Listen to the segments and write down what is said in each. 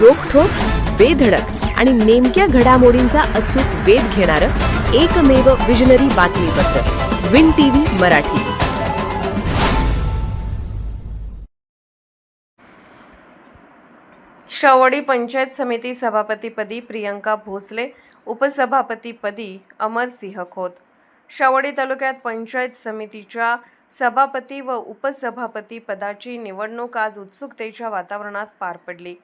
रोखठोक, बेधडक आणि नेमक्या घडामोडींचा अचूक वेध घेणारं एकमेव विजनरी बातमीपत्र विन टीव्ही मराठी. शावडी पंचायत समिती सभापतीपदी प्रियंका भोसले, उपसभापतीपदी अमरसिंह खोत. शावडी तालुक्यात पंचायत समितीच्या सभापती व उपसभापती पदाची निवडणूक आज उत्सुकतेच्या वातावरणात पार पडली.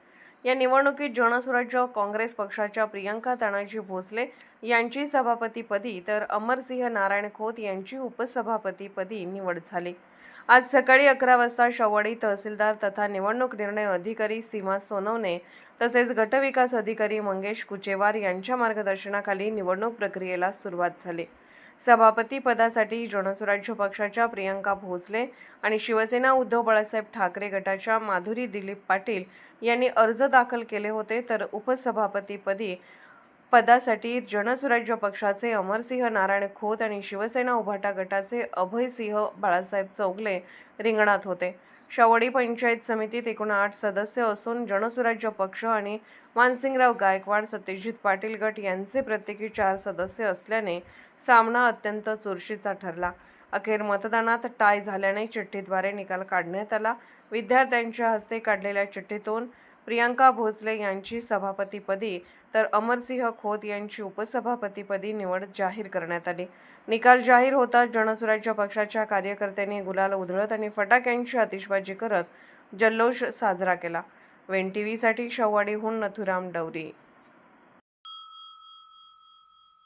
या निवडणुकीत जनसुराज्य काँग्रेस पक्षाच्या प्रियंका तानाजी भोसले यांची सभापतीपदी तर अमरसिंह नारायण खोत यांची उपसभापतीपदी निवड झाली. आज सकाळी 11 वाजता शावडी तहसीलदार तथा निवडणूक निर्णय अधिकारी सीमा सोनवणे तसेच गटविकास अधिकारी मंगेश कुचेवार यांच्या मार्गदर्शनाखाली निवडणूक प्रक्रियेला सुरुवात झाली. सभापती पदासाठी जनसुराज्य पक्षाच्या प्रियंका भोसले आणि शिवसेना उद्धव बाळासाहेब ठाकरे गटाच्या माधुरी दिलीप पाटील यांनी अर्ज दाखल केले होते, तर उपसभापतीपदी पदासाठी जनसुराज्य पक्षाचे अमरसिंह नारायण खोत आणि शिवसेना उभाटा गटाचे अभयसिंह बाळासाहेब चौगले रिंगणात होते. शावडी पंचायत समितीत एकूण 8 सदस्य असून जनसुराज्य पक्ष आणि मानसिंगराव गायकवाड, सत्यजित पाटील गट यांचे प्रत्येकी 4 सदस्य असल्याने सामना अत्यंत चुरशीचा ठरला. अखेर मतदानात टाय झाल्याने चिठ्ठीद्वारे निकाल काढण्यात आला. विद्यार्थ्यांच्या हस्ते काढलेल्या चिठ्ठीतून प्रियंका भोसले यांची सभापतीपदी तर अमरसिंह खोत यांची उपसभापतीपदी निवड जाहीर करण्यात आली. निकाल जाहीर होताच जनसुराज्य पक्षाच्या कार्यकर्त्यांनी गुलाल उधळत आणि फटाक्यांची आतिषबाजी करत जल्लोष साजरा केला. विन टीव्हीसाठी शावडीहून नथुराम डवरी.